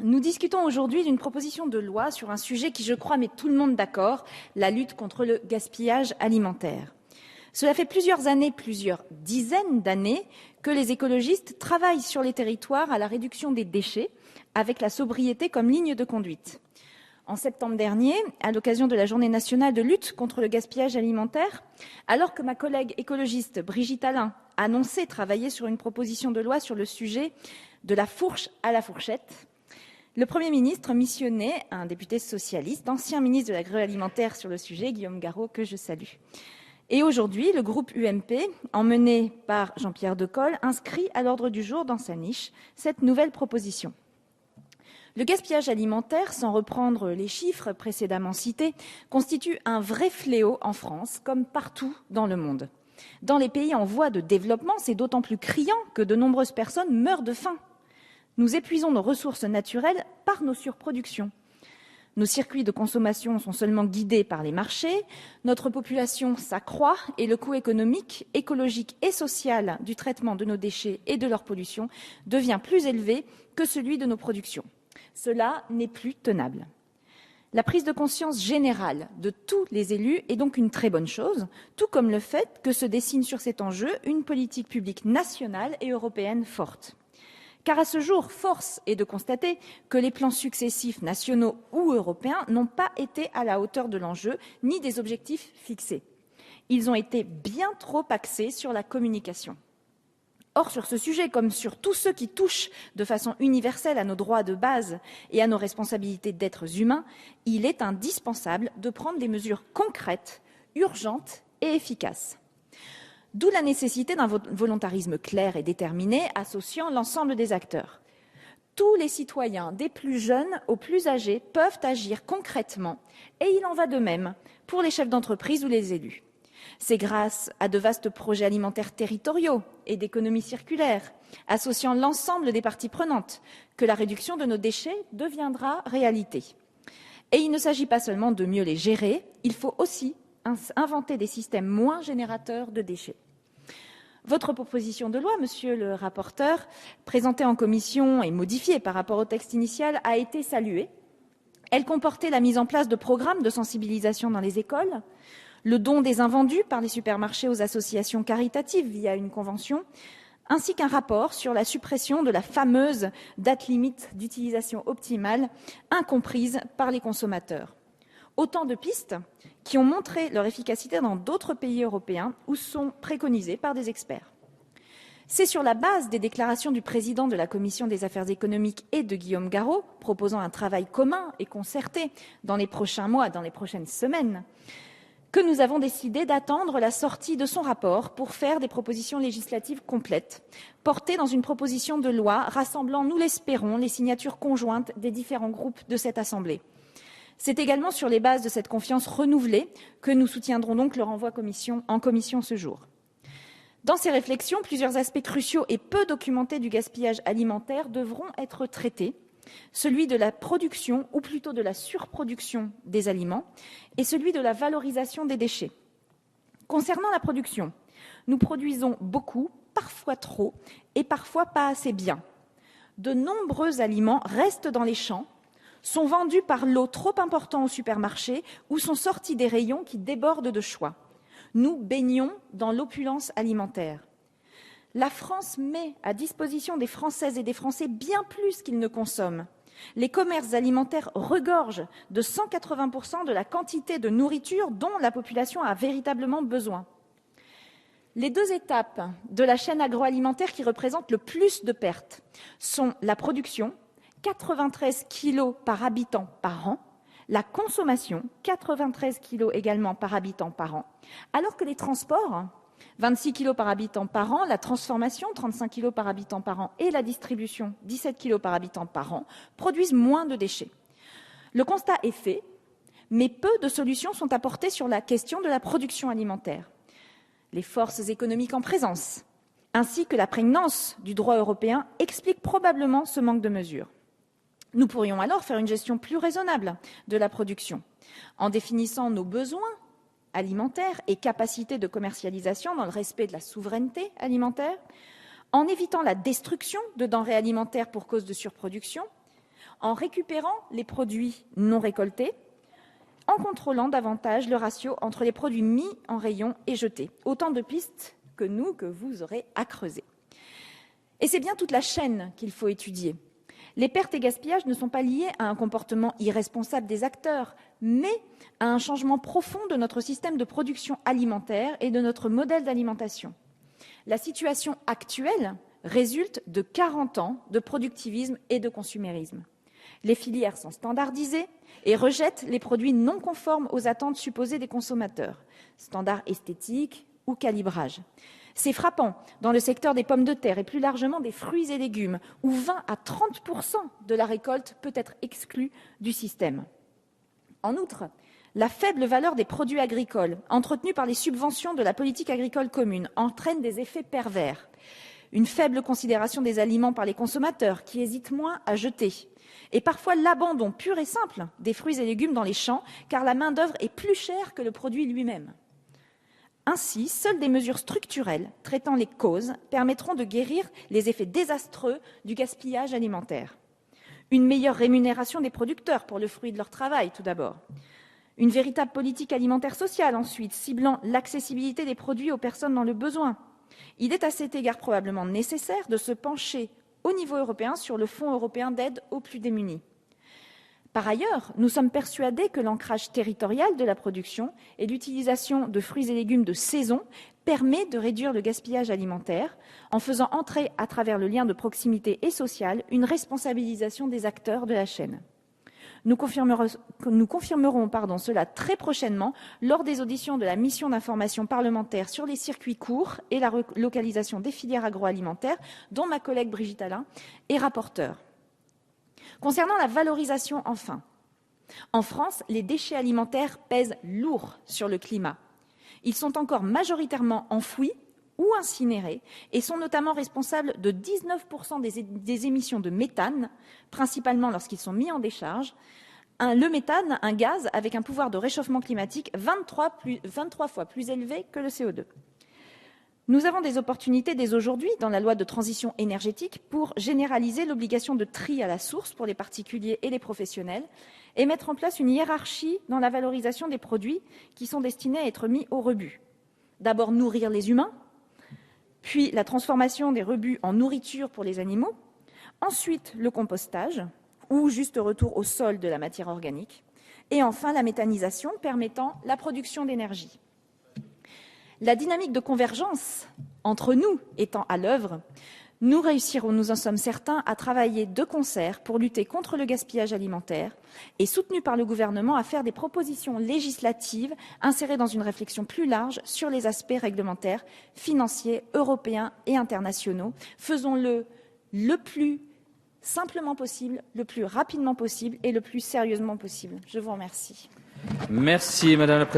Nous discutons aujourd'hui d'une proposition de loi sur un sujet qui, je crois, met tout le monde d'accord, la lutte contre le gaspillage alimentaire. Cela fait plusieurs années, plusieurs dizaines d'années, que les écologistes travaillent sur les territoires à la réduction des déchets, avec la sobriété comme ligne de conduite. En septembre dernier, à l'occasion de la Journée nationale de lutte contre le gaspillage alimentaire, alors que ma collègue écologiste Brigitte Allain annonçait travailler sur une proposition de loi sur le sujet de la fourche à la fourchette, le Premier ministre missionnait un député socialiste, ancien ministre de l'agroalimentaire sur le sujet, Guillaume Garot, que je salue. Et aujourd'hui, le groupe UMP, emmené par Jean-Pierre Decool, inscrit à l'ordre du jour dans sa niche cette nouvelle proposition. Le gaspillage alimentaire, sans reprendre les chiffres précédemment cités, constitue un vrai fléau en France, comme partout dans le monde. Dans les pays en voie de développement, c'est d'autant plus criant que de nombreuses personnes meurent de faim. Nous épuisons nos ressources naturelles par nos surproductions. Nos circuits de consommation sont seulement guidés par les marchés, notre population s'accroît et le coût économique, écologique et social du traitement de nos déchets et de leur pollution devient plus élevé que celui de nos productions. Cela n'est plus tenable. La prise de conscience générale de tous les élus est donc une très bonne chose, tout comme le fait que se dessine sur cet enjeu une politique publique nationale et européenne forte. Car à ce jour, force est de constater que les plans successifs nationaux ou européens n'ont pas été à la hauteur de l'enjeu ni des objectifs fixés. Ils ont été bien trop axés sur la communication. Or, sur ce sujet, comme sur tous ceux qui touchent de façon universelle à nos droits de base et à nos responsabilités d'êtres humains, il est indispensable de prendre des mesures concrètes, urgentes et efficaces. D'où la nécessité d'un volontarisme clair et déterminé associant l'ensemble des acteurs. Tous les citoyens, des plus jeunes aux plus âgés, peuvent agir concrètement et il en va de même pour les chefs d'entreprise ou les élus. C'est grâce à de vastes projets alimentaires territoriaux et d'économie circulaire, associant l'ensemble des parties prenantes, que la réduction de nos déchets deviendra réalité. Et il ne s'agit pas seulement de mieux les gérer, il faut aussi inventer des systèmes moins générateurs de déchets. Votre proposition de loi, monsieur le rapporteur, présentée en commission et modifiée par rapport au texte initial, a été saluée. Elle comportait la mise en place de programmes de sensibilisation dans les écoles, le don des invendus par les supermarchés aux associations caritatives via une convention, ainsi qu'un rapport sur la suppression de la fameuse date limite d'utilisation optimale, incomprise par les consommateurs. Autant de pistes qui ont montré leur efficacité dans d'autres pays européens ou sont préconisées par des experts. C'est sur la base des déclarations du président de la Commission des affaires économiques et de Guillaume Garot, proposant un travail commun et concerté dans les prochains mois, dans les prochaines semaines, que nous avons décidé d'attendre la sortie de son rapport pour faire des propositions législatives complètes, portées dans une proposition de loi rassemblant, nous l'espérons, les signatures conjointes des différents groupes de cette Assemblée. C'est également sur les bases de cette confiance renouvelée que nous soutiendrons donc le renvoi en commission ce jour. Dans ces réflexions, plusieurs aspects cruciaux et peu documentés du gaspillage alimentaire devront être traités, celui de la production, ou plutôt de la surproduction des aliments, et celui de la valorisation des déchets. Concernant la production, nous produisons beaucoup, parfois trop, et parfois pas assez bien. De nombreux aliments restent dans les champs, sont vendus par lot trop important au supermarché ou sont sortis des rayons qui débordent de choix. Nous baignons dans l'opulence alimentaire. La France met à disposition des Françaises et des Français bien plus qu'ils ne consomment. Les commerces alimentaires regorgent de 180% de la quantité de nourriture dont la population a véritablement besoin. Les deux étapes de la chaîne agroalimentaire qui représentent le plus de pertes sont la production, 93 kg par habitant par an, la consommation, 93 kg également par habitant par an, alors que les transports, 26 kg par habitant par an, la transformation, 35 kg par habitant par an, et la distribution, 17 kg par habitant par an, produisent moins de déchets. Le constat est fait, mais peu de solutions sont apportées sur la question de la production alimentaire. Les forces économiques en présence, ainsi que la prégnance du droit européen, expliquent probablement ce manque de mesures. Nous pourrions alors faire une gestion plus raisonnable de la production, en définissant nos besoins alimentaires et capacités de commercialisation dans le respect de la souveraineté alimentaire, en évitant la destruction de denrées alimentaires pour cause de surproduction, en récupérant les produits non récoltés, en contrôlant davantage le ratio entre les produits mis en rayon et jetés. Autant de pistes que vous aurez à creuser. Et c'est bien toute la chaîne qu'il faut étudier. Les pertes et gaspillages ne sont pas liés à un comportement irresponsable des acteurs, mais à un changement profond de notre système de production alimentaire et de notre modèle d'alimentation. La situation actuelle résulte de 40 ans de productivisme et de consumérisme. Les filières sont standardisées et rejettent les produits non conformes aux attentes supposées des consommateurs, standards esthétiques ou calibrage. C'est frappant dans le secteur des pommes de terre et plus largement des fruits et légumes, où 20 à 30% de la récolte peut être exclue du système. En outre, la faible valeur des produits agricoles, entretenus par les subventions de la politique agricole commune, entraîne des effets pervers. Une faible considération des aliments par les consommateurs, qui hésitent moins à jeter. Et parfois l'abandon pur et simple des fruits et légumes dans les champs, car la main-d'œuvre est plus chère que le produit lui-même. Ainsi, seules des mesures structurelles traitant les causes permettront de guérir les effets désastreux du gaspillage alimentaire. Une meilleure rémunération des producteurs pour le fruit de leur travail, tout d'abord. Une véritable politique alimentaire sociale, ensuite, ciblant l'accessibilité des produits aux personnes dans le besoin. Il est à cet égard probablement nécessaire de se pencher au niveau européen sur le Fonds européen d'aide aux plus démunis. Par ailleurs, nous sommes persuadés que l'ancrage territorial de la production et l'utilisation de fruits et légumes de saison permet de réduire le gaspillage alimentaire en faisant entrer, à travers le lien de proximité et social, une responsabilisation des acteurs de la chaîne. Nous confirmerons cela très prochainement lors des auditions de la mission d'information parlementaire sur les circuits courts et la relocalisation des filières agroalimentaires, dont ma collègue Brigitte Allain est rapporteure. Concernant la valorisation, enfin, en France, les déchets alimentaires pèsent lourd sur le climat. Ils sont encore majoritairement enfouis ou incinérés et sont notamment responsables de 19% des émissions de méthane, principalement lorsqu'ils sont mis en décharge. Le méthane, un gaz avec un pouvoir de réchauffement climatique 23 fois plus élevé que le CO2. Nous avons des opportunités dès aujourd'hui dans la loi de transition énergétique pour généraliser l'obligation de tri à la source pour les particuliers et les professionnels et mettre en place une hiérarchie dans la valorisation des produits qui sont destinés à être mis au rebut. D'abord nourrir les humains, puis la transformation des rebuts en nourriture pour les animaux, ensuite le compostage ou juste retour au sol de la matière organique, et enfin la méthanisation permettant la production d'énergie. La dynamique de convergence entre nous étant à l'œuvre, nous réussirons, nous en sommes certains, à travailler de concert pour lutter contre le gaspillage alimentaire et, soutenus par le gouvernement, à faire des propositions législatives insérées dans une réflexion plus large sur les aspects réglementaires, financiers, européens et internationaux. Faisons-le le plus simplement possible, le plus rapidement possible et le plus sérieusement possible. Je vous remercie. Merci, Madame la Présidente.